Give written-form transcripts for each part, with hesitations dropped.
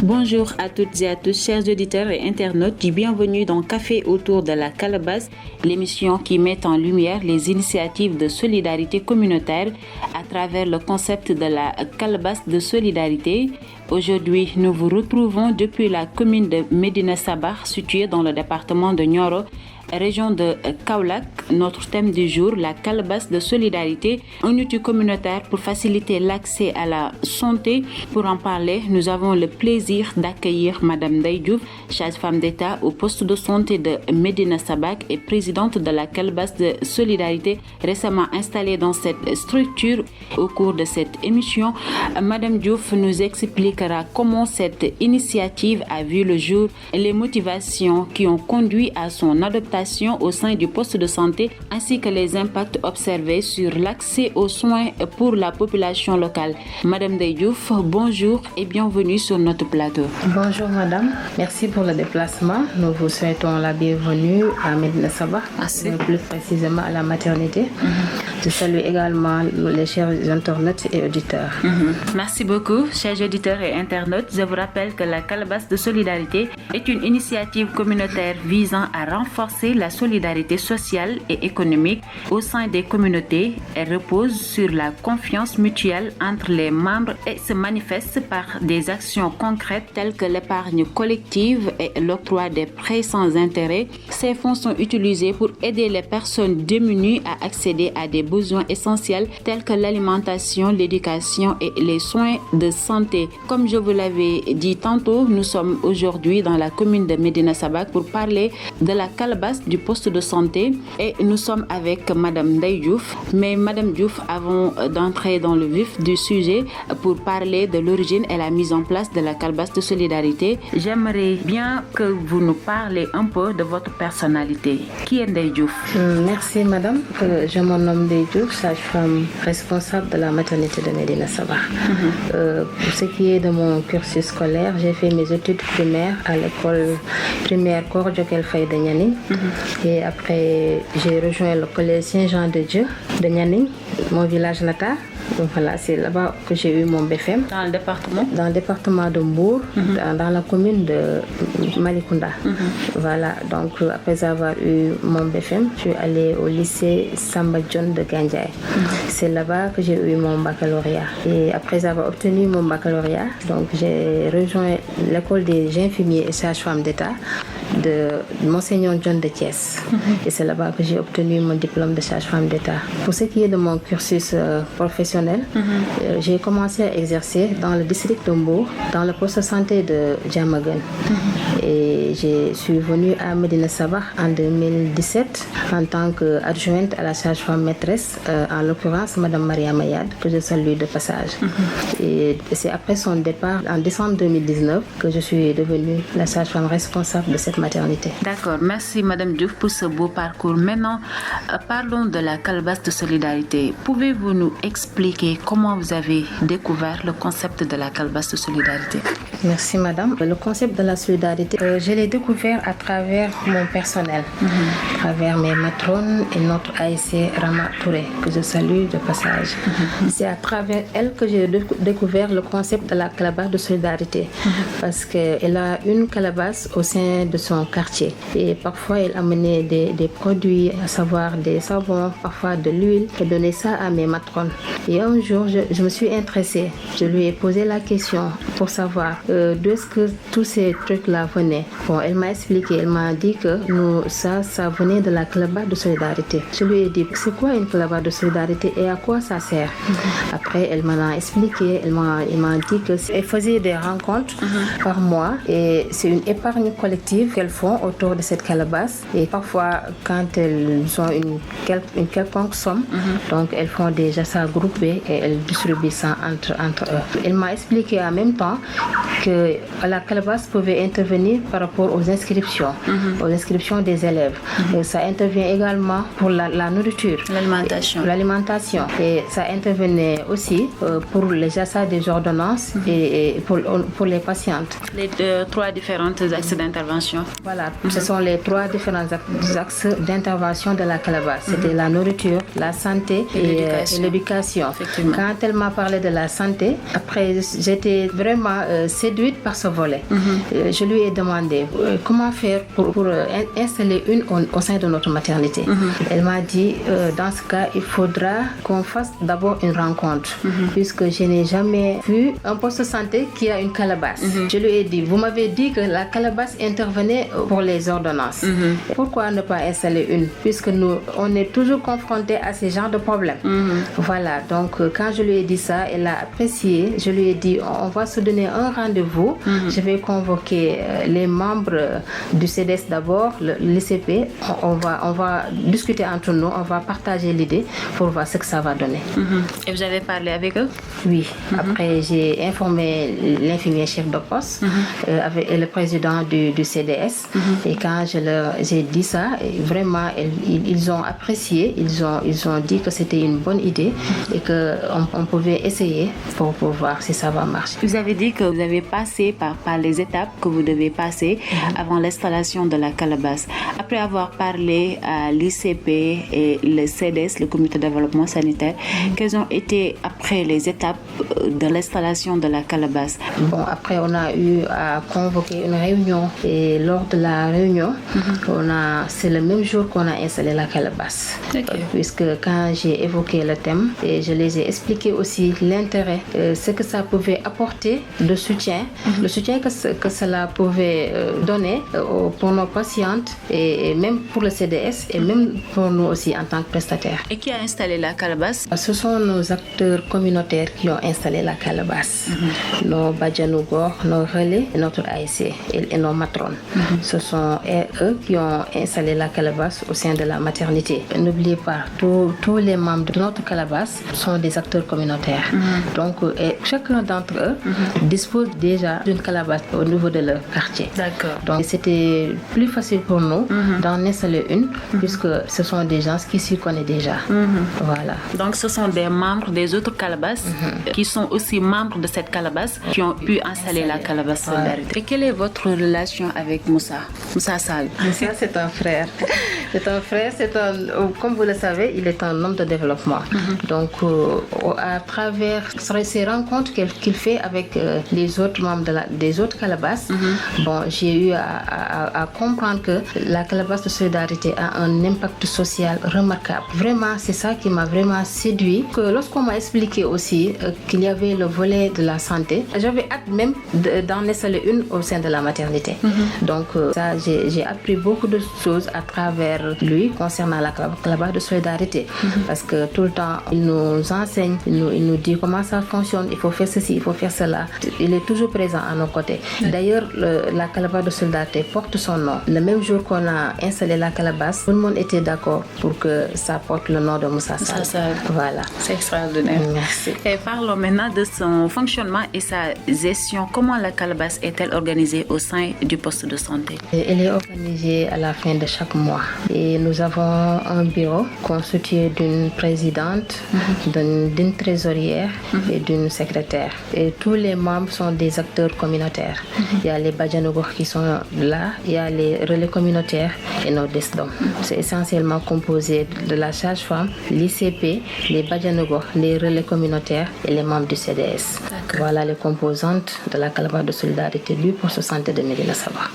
Bonjour à toutes et à tous, chers auditeurs et internautes, bienvenue dans Café autour de la calebasse, l'émission qui met en lumière les initiatives de solidarité communautaire à travers le concept de la calebasse de solidarité. Aujourd'hui, nous vous retrouvons depuis la commune de Médina Sabakh, située dans le département de Nioro, région de Kaolack. Notre thème du jour, la calebasse de solidarité, un outil communautaire pour faciliter l'accès à la santé. Pour en parler, nous avons le plaisir d'accueillir Madame Ndeye Diouf, sage-femme d'État au poste de santé de Médina Sabakh et présidente de la calebasse de solidarité récemment installée dans cette structure. Au cours de cette émission, Madame Diouf nous expliquera comment cette initiative a vu le jour, les motivations qui ont conduit à son adoption au sein du poste de santé ainsi que les impacts observés sur l'accès aux soins pour la population locale. Madame Ndeye Diouf, bonjour et bienvenue sur notre plateau. Bonjour madame, merci pour le déplacement. Nous vous souhaitons la bienvenue à Médina Sabakh, plus précisément à la maternité. Je salue également les chers internautes et auditeurs. Merci beaucoup, chers auditeurs et internautes. Je vous rappelle que la calebasse de solidarité est une initiative communautaire visant à renforcer la solidarité sociale et économique au sein des communautés. Elle repose sur la confiance mutuelle entre les membres et se manifeste par des actions concrètes telles que l'épargne collective et l'octroi des prêts sans intérêt. Ces fonds sont utilisés pour aider les personnes démunies à accéder à des besoins essentiels tels que l'alimentation, l'éducation et les soins de santé. Comme je vous l'avais dit tantôt, nous sommes aujourd'hui dans la commune de Médina Sabakh pour parler de la calebasse du poste de santé et nous sommes avec Madame Ndeye Diouf. Mais Madame Diouf, avant d'entrer dans le vif du sujet pour parler de l'origine et la mise en place de la calebasse de solidarité, j'aimerais bien que vous nous parlez un peu de votre personnalité. Qui est Ndeye Diouf? Merci madame. Je me nomme Ndeye Diouf, sage-femme responsable de la maternité de Médina Sabakh. Pour ce qui est de mon cursus scolaire, j'ai fait mes études primaires à l'école primaire Kor Diokel Faye de Nianing. Et après, j'ai rejoint le collège Saint-Jean-de-Dieu de Nianing, mon village natal. Donc voilà, c'est là-bas que j'ai eu mon BFM. Dans le département? Dans le département de Mbour, dans la commune de Malicounda. Voilà, donc après avoir eu mon BFM, je suis allée au lycée Samba Dione de Gandiaye. C'est là-bas que j'ai eu mon baccalauréat. Et après avoir obtenu mon baccalauréat, donc j'ai rejoint l'école des infirmiers et sages-femmes d'État de Monseigneur John de Thiès. Et c'est là-bas que j'ai obtenu mon diplôme de sage-femme d'État. Pour ce qui est de mon cursus professionnel, j'ai commencé à exercer dans le district de Mbour, dans le poste de santé de Diamaguène. Et je suis venue à Médina Sabakh en 2017 en tant qu'adjointe à la sage-femme maîtresse, en l'occurrence Madame Maria Mayad, que je salue de passage. Et c'est après son départ en décembre 2019 que je suis devenue la sage-femme responsable de cette maternité. D'accord, merci Madame Diouf pour ce beau parcours. Maintenant, parlons de la calebasse de solidarité. Pouvez-vous nous expliquer comment vous avez découvert le concept de la calebasse de solidarité? Merci madame. Le concept de la solidarité, je l'ai découvert à travers mon personnel, à travers mes matrones et notre ASC Rama Touré, que je salue de passage. C'est à travers elle que j'ai découvert le concept de la calebasse de solidarité, parce qu'elle a une calebasse au sein de son quartier. Et parfois, elle amenait des produits, à savoir des savons, parfois de l'huile, et donnait ça à mes matrones. Et un jour, je me suis intéressée. Je lui ai posé la question pour savoir d'où est-ce que tous ces trucs-là venaient. Bon, elle m'a expliqué, elle m'a dit que ça venait de la calebasse de solidarité. Je lui ai dit, c'est quoi une calebasse de solidarité et à quoi ça sert? Après, elle m'en a expliqué, elle m'a dit qu'elle faisait des rencontres par mois et c'est une épargne collective qu'elles font autour de cette calebasse. Et parfois, quand elles ont une quelconque somme, donc elles font des achats groupés et elles distribuent ça entre eux. Elle m'a expliqué en même temps que la calebasse pouvait intervenir par rapport aux inscriptions des élèves. Et ça intervient également pour la nourriture, l'alimentation. Et ça intervenait aussi pour les achats des ordonnances et pour les patientes. Les trois différents axes d'intervention. Voilà, ce sont les trois différents axes d'intervention de la calebasse. C'était la nourriture, la santé et l'éducation. Quand elle m'a parlé de la santé, après j'étais vraiment séduite par ce volet. Je lui ai demandé comment faire pour installer une au sein de notre maternité. Elle m'a dit, dans ce cas, il faudra qu'on fasse d'abord une rencontre, puisque je n'ai jamais vu un poste de santé qui a une calebasse. Je lui ai dit, vous m'avez dit que la calebasse intervenait pour les ordonnances. Pourquoi ne pas installer une, puisque on est toujours confrontés à ce genre de problème. Voilà, donc quand je lui ai dit ça, elle a apprécié. Je lui ai dit, on va se donner un rendez-vous. Je vais convoquer les membres du CDS d'abord, l'ICP. On va discuter entre nous, on va partager l'idée pour voir ce que ça va donner. Et vous avez parlé avec eux? Oui. Après, j'ai informé l'infirmier chef de poste et le président du CDS. Et quand j'ai dit ça, vraiment, ils ont apprécié. Ils ont dit que c'était une bonne idée et qu'on pouvait essayer pour voir si ça va marcher. Vous avez dit que vous avez passé par les étapes que vous devez passer avant l'installation de la calebasse. Après avoir parlé à l'ICP et le CDS, le comité de développement sanitaire, quelles ont été après les étapes de l'installation de la calebasse? Bon, après on a eu à convoquer une réunion et lors de la réunion, c'est le même jour qu'on a installé la calebasse. Puisque quand j'ai évoqué le thème et je les ai expliqué aussi l'intérêt, ce que ça pouvait apporter de soutien, le soutien que cela pouvait donner pour nos patientes et même pour le CDS et même pour nous aussi en tant que prestataires. Et qui a installé la calebasse? Ce sont nos acteurs communautaires qui ont installé la calebasse. Nos Badjanougor, nos relais, notre ASC et nos matrones. Ce sont eux qui ont installé la calebasse au sein de la maternité. N'oubliez pas, tous les membres de notre calebasse sont des acteurs communautaires. Donc, chacun d'entre eux dispose déjà d'une calebasse au niveau de leur quartier. D'accord. Donc, c'était plus facile pour nous d'en installer une, puisque ce sont des gens qui s'y connaissent déjà. Voilà. Donc, ce sont des membres des autres calebasses qui sont aussi membres de cette calebasse qui ont pu installer la calebasse solidarité. Et quelle est votre relation avec Moussa Sall? Moussa, c'est un frère. Comme vous le savez, il est un homme de développement. Donc, à travers ces rencontres qu'il fait avec les autres membres des autres calebasses, j'ai eu à comprendre que la calebasse de solidarité a un impact social remarquable. Vraiment, c'est ça qui m'a vraiment séduit. Que lorsqu'on m'a expliqué aussi qu'il y avait le volet de la santé, j'avais hâte même d'en installer une au sein de la maternité. Donc, ça, j'ai appris beaucoup de choses à travers lui concernant la calebasse de solidarité. Parce que tout le temps, il nous enseigne, il nous dit comment ça fonctionne, il faut faire ceci, il faut faire cela. Il est toujours présent à nos côtés. D'ailleurs, la calebasse de solidarité porte son nom. Le même jour qu'on a installé la calebasse, tout le monde était d'accord pour que ça porte le nom de Moussa Sall. Voilà. C'est extraordinaire. Merci. Et parlons maintenant de son fonctionnement et sa gestion. Comment la calebasse est-elle organisée au sein du poste de santé? Elle est organisée à la fin de chaque mois. Et nous avons un bureau constitué d'une présidente, d'une trésorière et d'une secrétaire. Et tous les membres sont des acteurs communautaires. Il y a les Badjanougor qui sont là, il y a les relais communautaires et nos DESDOM. C'est essentiellement composé de la sage-femme, l'ICP, les Badjanougor, les relais communautaires et les membres du CDS. Voilà les composantes de la calebasse de solidarité du poste de santé de Médina Sabakh.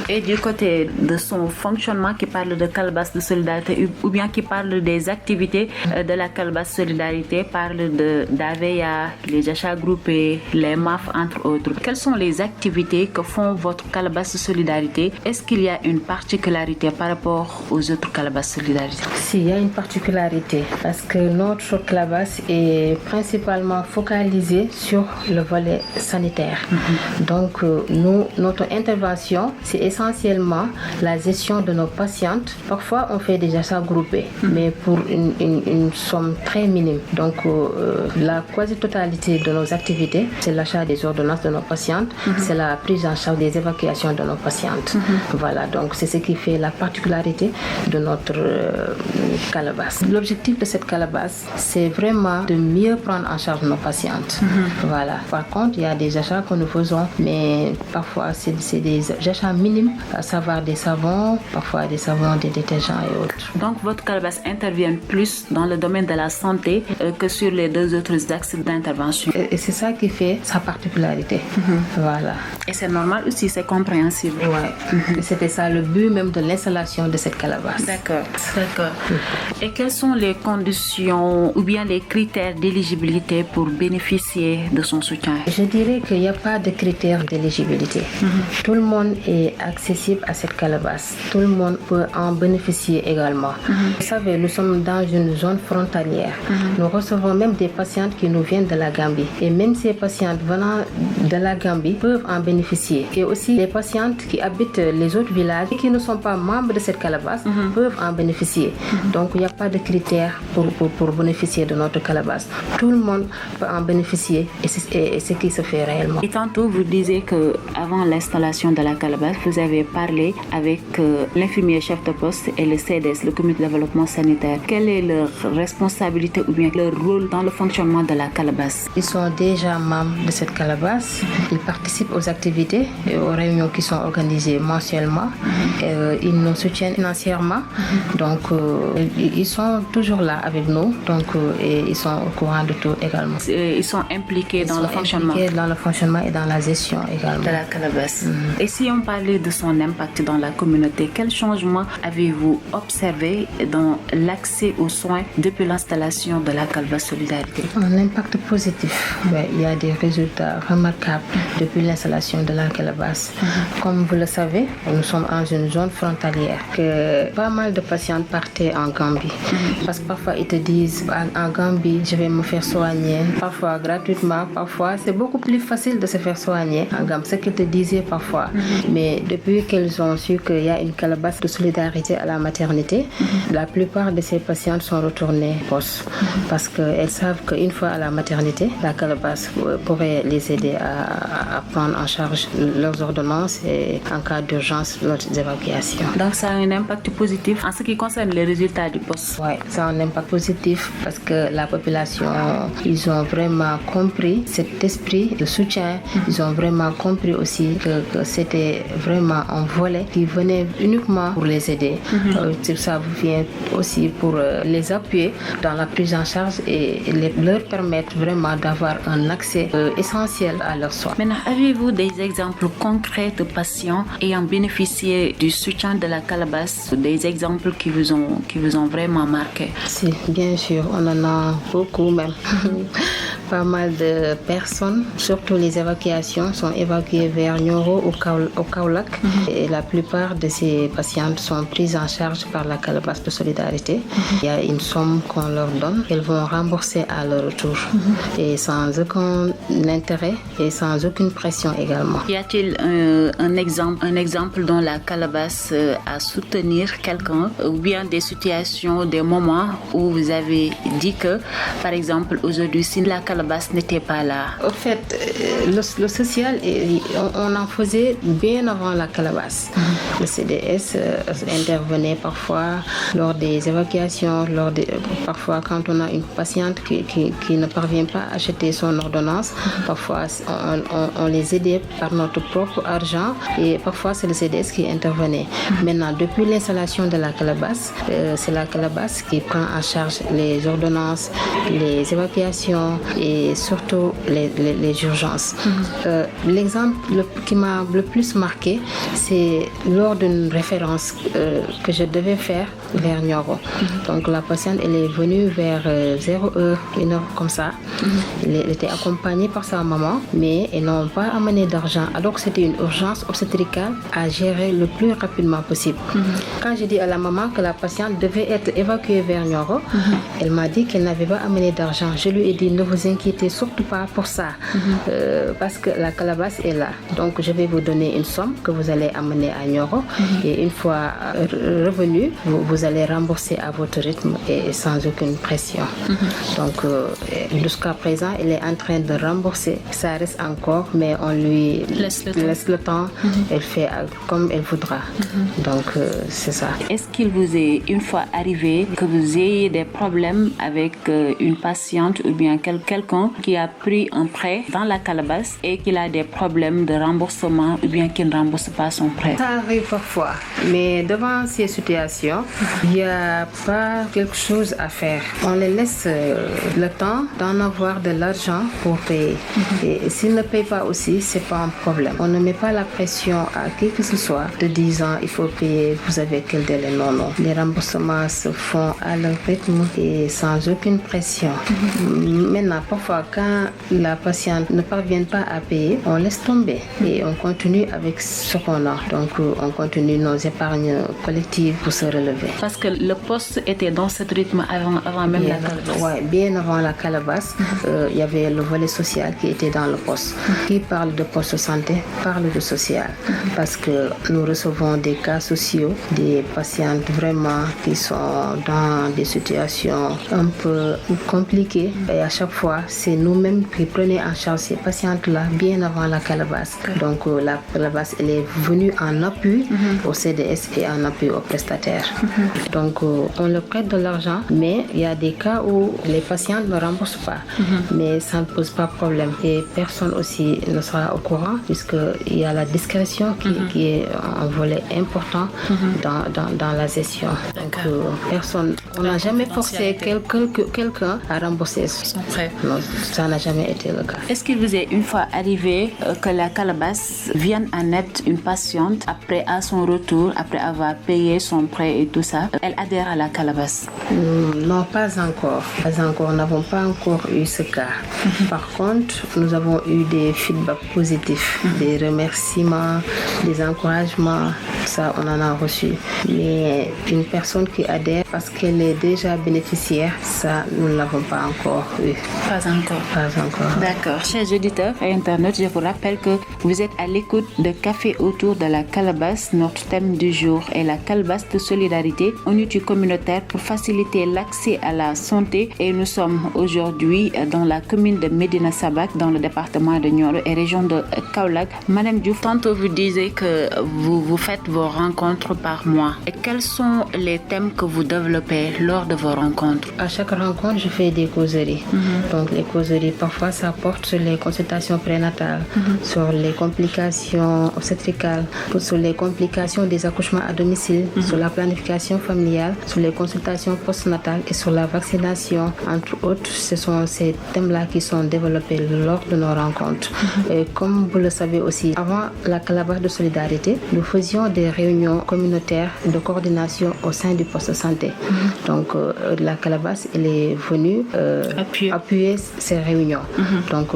Et du côté de son fonctionnement qui parle de calebasse de solidarité ou bien qui parle des activités de la calebasse solidarité, parle d'AVEA, les achats groupés, les MAF entre autres. Quelles sont les activités que font votre calebasse de solidarité? Est-ce qu'il y a une particularité par rapport aux autres calebasses solidarité? Si, il y a une particularité parce que notre calebasse est principalement focalisée sur le volet sanitaire. Donc, notre intervention, c'est essentiellement la gestion de nos patientes. Parfois, on fait des achats groupés, mais pour une somme très minime. Donc, la quasi-totalité de nos activités, c'est l'achat des ordonnances de nos patientes, c'est la prise en charge des évacuations de nos patientes. Voilà, donc c'est ce qui fait la particularité de notre calebasse. L'objectif de cette calebasse, c'est vraiment de mieux prendre en charge nos patientes. Voilà. Par contre, il y a des achats que nous faisons, mais parfois c'est des achats minimes, à savoir des savons, parfois des savons, des détergents et autres. Donc votre calebasse intervient plus dans le domaine de la santé que sur les deux autres axes d'intervention. Et c'est ça qui fait sa particularité. Voilà. Et c'est normal aussi, c'est compréhensible. Ouais. Et c'était ça le but même de l'installation de cette calebasse. D'accord. Et quelles sont les conditions ou bien les critères d'éligibilité pour bénéficier de son soutien? Je dirais qu'il n'y a pas de critères d'éligibilité. Tout le monde est accessible à cette calebasse. Tout le monde peut en bénéficier également. Vous savez, nous sommes dans une zone frontalière. Nous recevons même des patientes qui nous viennent de la Gambie. Et même ces patientes venant de la Gambie peuvent en bénéficier. Et aussi les patientes qui habitent les autres villages et qui ne sont pas membres de cette calebasse peuvent en bénéficier. Donc il n'y a pas de critères pour bénéficier de notre calebasse. Tout le monde peut en bénéficier et c'est ce qui se fait réellement. Et tantôt, vous disiez qu'avant l'installation de la calebasse, vous avez parlé avec l'infirmier chef de poste et le CDS, le comité de développement sanitaire. Quelle est leur responsabilité ou bien leur rôle dans le fonctionnement de la calebasse? Ils sont déjà membres de cette calebasse. Ils participent aux activités et aux réunions qui sont organisées mensuellement. Ils nous soutiennent financièrement. Donc, ils sont toujours là avec nous. Donc, et ils sont au courant de tout également. Ils sont impliqués dans le fonctionnement. Impliqués dans le fonctionnement et dans la gestion également. De la calebasse. Et si on parlait de son impact dans la communauté, quel changement avez-vous observé dans l'accès aux soins depuis l'installation de la calebasse Solidarité? Un impact positif. Il y a des résultats remarquables depuis l'installation de la calebasse. Comme vous le savez, nous sommes dans une zone frontalière que pas mal de patients partaient en Gambie. Parce que parfois ils te disent en Gambie, je vais me faire soigner, parfois gratuitement, parfois c'est beaucoup plus facile de se faire soigner en Gambie, ce qu'ils te disaient parfois. Mais depuis qu'elles ont su qu'il y a une calebasse de solidarité à la maternité, la plupart de ces patientes sont retournées poste parce qu'elles savent qu'une fois à la maternité, la calebasse pourrait les aider à prendre en charge leurs ordonnances et en cas d'urgence, leurs évacuations. Donc ça a un impact positif en ce qui concerne les résultats du poste? Oui, ça a un impact positif parce que la population, ils ont vraiment compris cet esprit de soutien. Ils ont vraiment compris aussi que c'était vraiment un volet qui venait uniquement pour les aider. Ça vient aussi pour les appuyer dans la prise en charge et leur permettre vraiment d'avoir un accès essentiel à leurs soins. Maintenant, avez-vous des exemples concrets de patients ayant bénéficié du soutien de la calebasse, des exemples qui vous ont vraiment marqué? Si, bien sûr, on en a beaucoup même. Pas mal de personnes, surtout les évacuations, sont évacuées vers Nioro au Kaolack. Et la plupart de ces patientes sont prises en charge par la calebasse de solidarité. Il y a une somme qu'on leur donne, elles vont rembourser à leur retour. Et sans aucun intérêt et sans aucune pression également. Y a-t-il un exemple dont la calebasse a soutenir quelqu'un ou bien des situations, des moments où vous avez dit que, par exemple, aujourd'hui, si la calebasse n'était pas là? Au fait, le social, on en faisait bien avant la calebasse. Le CDS intervenait parfois lors des évacuations, parfois quand on a une patiente qui ne parvient pas à acheter son ordonnance, parfois on les aidait par notre propre argent et parfois c'est le CDS qui intervenait. Maintenant, depuis l'installation de la calebasse, c'est la calebasse qui prend en charge les ordonnances, les évacuations et surtout les urgences. L'exemple qui m'a le plus marqué, c'est lors d'une référence que je devais faire vers Nioro. Donc la patiente, elle est venue vers 0h, 1h comme ça. Elle était accompagnée par sa maman, mais ils n'ont pas amené d'argent. Alors que c'était une urgence obstétricale à gérer le plus rapidement possible. Quand j'ai dit à la maman que la patiente devait être évacuée vers Nioro, elle m'a dit qu'elle n'avait pas amené d'argent. Je lui ai dit, ne vous inquiétez surtout pas pour ça, parce que la calebasse est là. Donc je vais vous donner une somme que vous allez amener à Nioro et une fois revenu, vous allez rembourser à votre rythme et sans aucune pression. Donc jusqu'à présent, elle est en train de rembourser. Ça reste encore, mais on lui laisse le temps. Elle fait comme elle voudra. Donc c'est ça. Est-ce qu'il vous est une fois arrivé que vous ayez des problèmes avec une patiente ou bien quelques quelqu'un qui a pris un prêt dans la calebasse et qu'il a des problèmes de remboursement ou bien qu'il ne rembourse pas son prêt? Ça arrive parfois, mais devant ces situations, il n'y a pas quelque chose à faire. On les laisse le temps d'en avoir de l'argent pour payer. Et s'ils ne payent pas aussi, c'est pas un problème. On ne met pas la pression à qui que ce soit de 10 ans, il faut payer, vous avez quel délai? Non. Les remboursements se font à leur rythme et sans aucune pression. Maintenant, parfois, quand la patiente ne parvient pas à payer, on laisse tomber et on continue avec ce qu'on a. Donc, on continue nos épargnes collectives pour se relever. Parce que le poste était dans ce rythme avant même la calebasse. Oui, bien avant la calebasse, il y avait le volet social qui était dans le poste. Qui parle de poste de santé parle de social. Parce que nous recevons des cas sociaux, des patientes vraiment qui sont dans des situations un peu compliquées. Et à chaque fois, c'est nous-mêmes qui prenons en charge ces patientes-là bien avant la calebasse. Donc la calebasse, elle est venue en appui au CDS et en appui aux prestataires. Donc on leur prête de l'argent, mais il y a des cas où les patients ne remboursent pas. Mais ça ne pose pas de problème. Et personne aussi ne sera au courant puisqu'il y a la discrétion qui est un volet important dans la gestion. Donc personne, on n'a jamais forcé quelqu'un à rembourser son prêt. Non, ça n'a jamais été le cas. Est-ce qu'il vous est une fois arrivé que la calebasse vienne en aide une patiente après à son retour, après avoir payé son prêt et tout ça, elle adhère à la calebasse? Non, pas encore. Nous n'avons pas encore eu ce cas. Par contre, nous avons eu des feedbacks positifs, des remerciements, des encouragements. Ça, on en a reçu. Mais une personne qui adhère parce qu'elle est déjà bénéficiaire, ça, nous ne l'avons pas encore eu. Pas encore. D'accord. Chers auditeurs et internautes, je vous rappelle que vous êtes à l'écoute de Café autour de la calebasse. Notre thème du jour est la calebasse de solidarité, un outil communautaire pour faciliter l'accès à la santé. Et nous sommes aujourd'hui dans la commune de Médina Sabakh, dans le département de Nioro et région de Kaolack. Madame Diouf, tantôt vous disiez que vous faites vos rencontres par mois. Et quels sont les thèmes que vous développez lors de vos rencontres? À chaque rencontre, je fais des causeries. Donc les causeries, parfois, ça porte sur les consultations prénatales, sur les complications obstétricales, sur les complications des accouchements à domicile, sur la planification familiale, sur les consultations postnatales et sur la vaccination. Entre autres, ce sont ces thèmes-là qui sont développés lors de nos rencontres. Et comme vous le savez aussi, avant la calebasse de solidarité, nous faisions des réunions communautaires de coordination au sein du poste de santé. Donc la calebasse, elle est venue appuyer ces réunions. Donc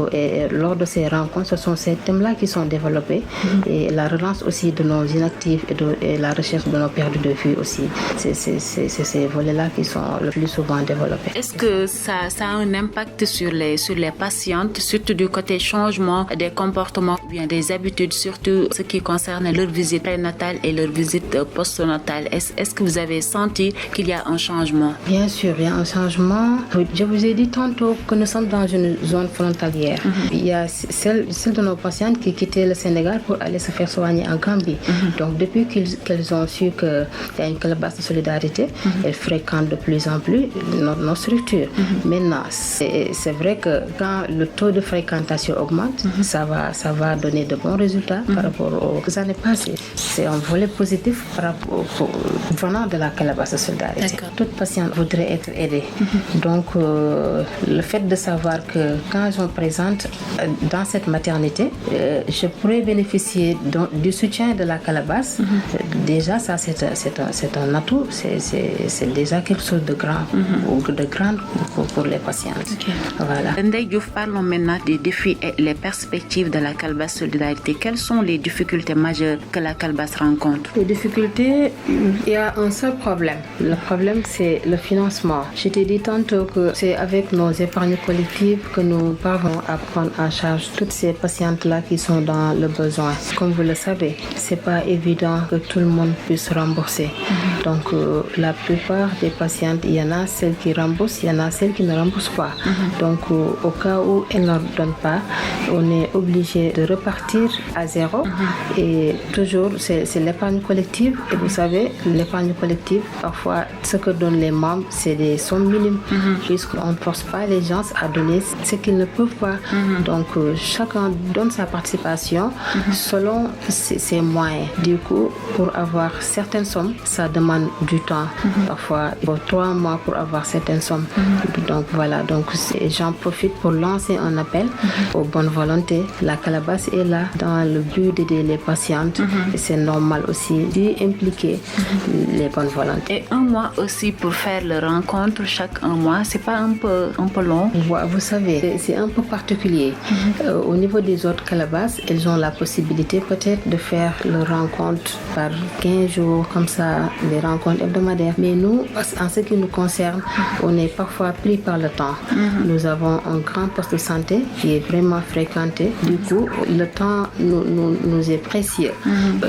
lors de ces rencontres, ce sont ces thèmes-là qui sont développés et la relance aussi de nos inactifs et la recherche de nos perdus de vue aussi. C'est ces volets-là qui sont le plus souvent développés. Est-ce que ça a un impact sur les patientes, surtout du côté changement des comportements ou bien des habitudes, surtout ce qui concerne leur visite prénatale et leur visite postnatale? Est-ce que vous avez senti qu'il y a un changement? Bien sûr, il y a un changement. Je vous ai dit tantôt que nous sommes dans une zone frontalière. Il y a celle de nos patientes qui quittaient le Sénégal pour aller se faire soigner en Gambie. Donc depuis qu'elles ont su qu'il y a une calebasse de solidarité, elles fréquentent de plus en plus nos structures. Maintenant, c'est vrai que quand le taux de fréquentation augmente, ça va donner de bons résultats par rapport aux années passées. C'est un volet positif par rapport venant de la calebasse de solidarité. Toute patiente voudrait être aidée. Donc, le fait de savoir que quand je me présente dans cette maternité, je pourrais bénéficier du soutien de la calebasse. Déjà, ça, c'est un atout. C'est déjà quelque chose de grand, de grand pour les patientes. Voilà. Ndeye Diouf, parlons maintenant des défis et les perspectives de la calebasse solidarité. Quelles sont les difficultés majeures que la calebasse rencontre? Les difficultés, il y a un seul problème. Le problème, c'est le financement. Je t'ai dit tantôt que c'est avec nos épargnes collectives que nous parvenons à prendre en charge toutes ces patientes-là qui sont dans le besoin. Comme vous le savez, c'est pas évident que tout le monde puisse rembourser. Donc, la plupart des patientes, il y en a celles qui remboursent, il y en a celles qui ne remboursent pas. Donc, au cas où elles ne donnent pas, on est obligé de repartir à zéro. Et toujours, c'est l'épargne collective. Et vous savez, l'épargne collective, initiative, parfois ce que donnent les membres, c'est des sommes minimes, puisqu'on ne force pas les gens à donner ce qu'ils ne peuvent pas. Donc chacun donne sa participation selon ses moyens. Du coup, pour avoir certaines sommes, ça demande du temps. Parfois, il faut 3 mois pour avoir certaines sommes. Donc voilà, donc j'en profite pour lancer un appel aux bonnes volontés. La Calebasse est là dans le but d'aider les patientes. Et c'est normal aussi d'impliquer les bonnes volontés. Et un mois aussi pour faire la rencontre chaque un mois, c'est pas un peu long? Vous savez, c'est un peu particulier. Au niveau des autres Calabasses, elles ont la possibilité peut-être de faire leur rencontre par 15 jours, comme ça, les rencontres hebdomadaires. Mais nous, en ce qui nous concerne, on est parfois pris par le temps. Nous avons un grand poste de santé qui est vraiment fréquenté. Du coup, le temps nous est précieux.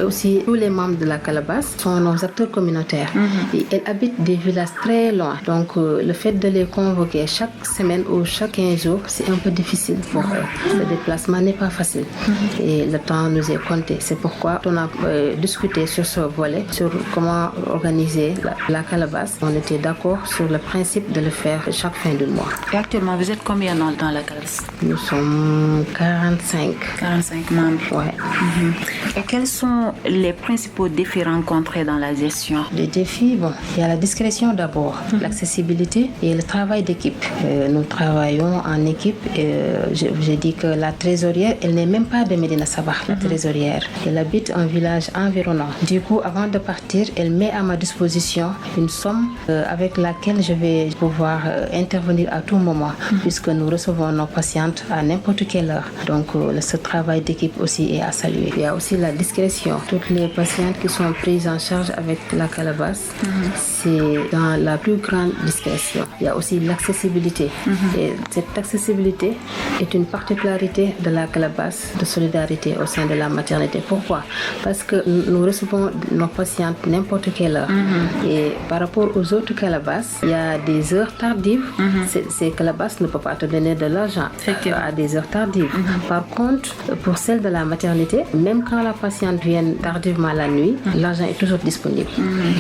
Aussi, tous les membres de la Calebasse sont nos acteurs communautaires. Et elles habitent des villages très loin. Donc, le fait de les convoquer chaque semaine ou chaque 15 jours, c'est un peu difficile pour eux. Le déplacement n'est pas facile. Et le temps nous est compté. C'est pourquoi on a discuté sur ce volet, sur comment organiser la Calebasse. On était d'accord sur le principe de le faire chaque fin du mois. Et actuellement, vous êtes combien dans la Calebasse? Nous sommes 45. 45 membres. Ouais. Et quels sont les principaux défis rencontrés dans la gestion? Les défis, il y a la discrétion d'abord, l'accessibilité et le travail d'équipe. Nous travaillons en équipe. J'ai dit que la trésorière, elle n'est même pas de Médina Sabah, la trésorière. Elle habite un village environnant. Du coup, avant de partir, elle met à ma disposition une somme avec laquelle je vais pouvoir intervenir à tout moment, puisque nous recevons nos patientes à n'importe quelle heure. Donc, ce travail d'équipe aussi est à saluer. Il y a aussi la discrétion. Toutes les patientes qui sont prises en charge avec la Calebasse, c'est dans la plus grande discrétion. Il y a aussi l'accessibilité. Et cette accessibilité est une particularité de la Calebasse de solidarité au sein de la maternité. Pourquoi? Parce que nous recevons nos patientes n'importe quelle heure. Et par rapport aux autres Calabasses, il y a des heures tardives. Ces Calabasses ne peuvent pas te donner de l'argent à des heures tardives. Par contre, pour celle de la maternité, même quand la patiente vient tardivement la nuit, l'argent est toujours disponible.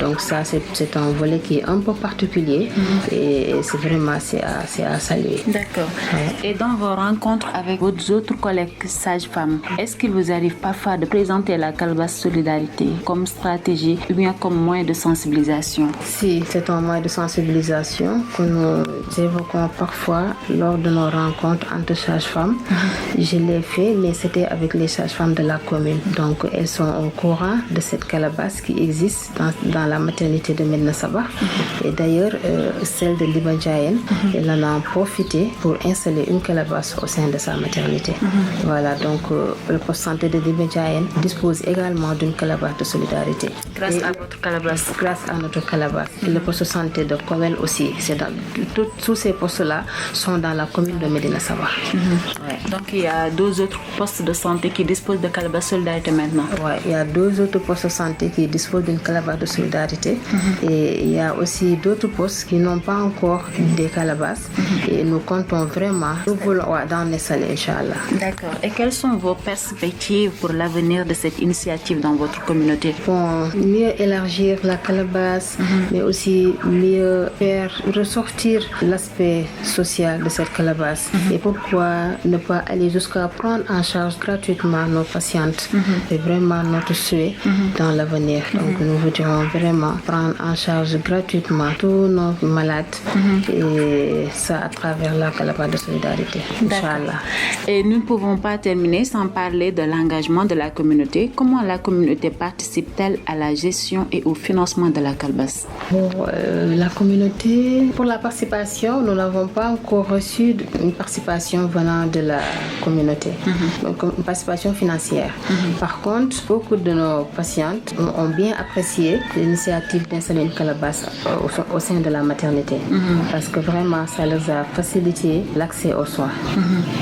Donc ça, c'est un volet qui est un peu particulier et c'est vraiment à saluer. D'accord. Et dans vos rencontres avec vos autres collègues sages-femmes, est-ce qu'il vous arrive parfois de présenter la Calebasse Solidarité comme stratégie ou bien comme moyen de sensibilisation? Si, c'est un moyen de sensibilisation que nous évoquons parfois lors de nos rencontres entre sages-femmes. Je l'ai fait, mais c'était avec les sages-femmes de la commune. Donc, elles sont au courant de cette Calebasse qui existe dans la maternité de Médina Sabah. Et d'ailleurs, celle de Liban Jayen, elle en a profité pour installer une Calebasse au sein de sa maternité. Voilà, donc le poste santé de Liban Jayen dispose également d'une Calebasse de solidarité. Grâce à votre Calebasse. Grâce à notre Calebasse. Et le poste santé de Kowel aussi. Tous ces postes-là sont dans la commune de Médina Sabah. Donc il y a 2 autres postes de santé qui disposent de Calebasse Solidarité maintenant. Oui, il y a 2 autres postes de santé qui disposent d'une Calebasse de solidarité. Et il y a aussi d'autres postes qui n'ont pas encore des Calabasses. Et nous comptons vraiment, nous voulons d'en installer, Inch'Allah. D'accord. Et quelles sont vos perspectives pour l'avenir de cette initiative dans votre communauté? Bon, mieux élargir la Calebasse, mais aussi mieux faire ressortir l'aspect social de cette Calebasse. Et pourquoi ne pas aller jusqu'à prendre en charge gratuitement nos patientes? C'est vraiment notre souhait dans l'avenir. Donc nous voudrions vraiment prendre en charge gratuitement tous nos malades et ça à travers la Calebasse de solidarité. Inch'Allah. Et nous ne pouvons pas terminer sans parler de l'engagement de la communauté. Comment la communauté participe-t-elle à la gestion et au financement de la Calebasse? Pour la communauté, pour la participation, nous n'avons pas encore reçu une participation venant de la communauté, donc une participation financière. Par contre, beaucoup de nos patientes ont bien apprécié l'initiative d'installer une Calebasse au sein de la maternité. maternité. Parce que vraiment, ça leur a facilité l'accès aux soins.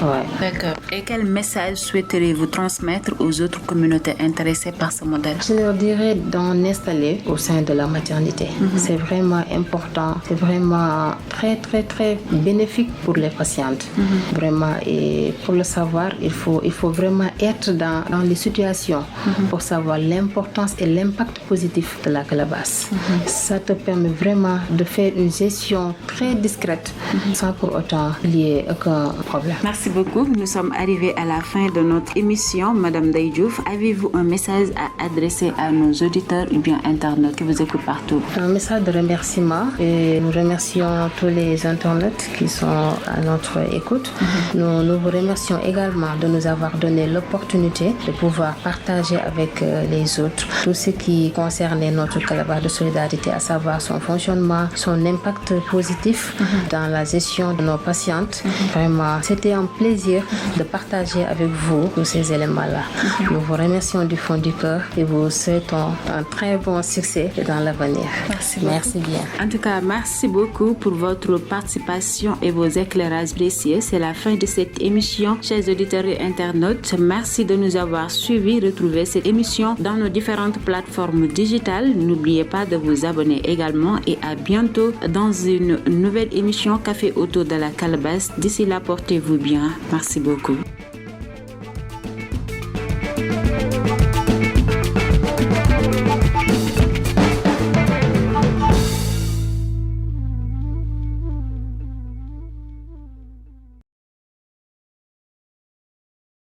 Ouais. D'accord. Et quel message souhaiteriez-vous transmettre aux autres communautés intéressées par ce modèle? Je leur dirais d'en installer au sein de la maternité. C'est vraiment important, c'est vraiment très, très, très bénéfique pour les patientes. Vraiment, et pour le savoir, il faut vraiment être dans les situations pour savoir l'importance et l'impact positif de la calebasse. Ça te permet vraiment de faire une gestion très discrète sans pour autant qu'il y ait aucun problème. Merci beaucoup. Nous sommes arrivés à la fin de notre émission. Madame Ndeye Diouf, avez-vous un message à adresser à nos auditeurs ou bien internautes qui vous écoutent partout? Un message de remerciement, et nous remercions tous les internautes qui sont à notre écoute. Nous vous remercions également de nous avoir donné l'opportunité de pouvoir partager avec les autres tout ce qui concernait notre calebasse de solidarité, à savoir son fonctionnement, son impact positif dans la gestion de nos patientes. Vraiment, c'était un plaisir de partager avec vous tous ces éléments-là. Nous vous remercions du fond du cœur et vous souhaitons un très bon succès dans l'avenir. Merci bien. En tout cas, merci beaucoup pour votre participation et vos éclairages précieux. C'est la fin de cette émission. Chers auditeurs et internautes, merci de nous avoir suivis. Retrouvez cette émission dans nos différentes plateformes digitales. N'oubliez pas de vous abonner également et à bientôt dans une nouvelle émission Café autour de la calebasse. D'ici là, portez-vous bien. Merci beaucoup.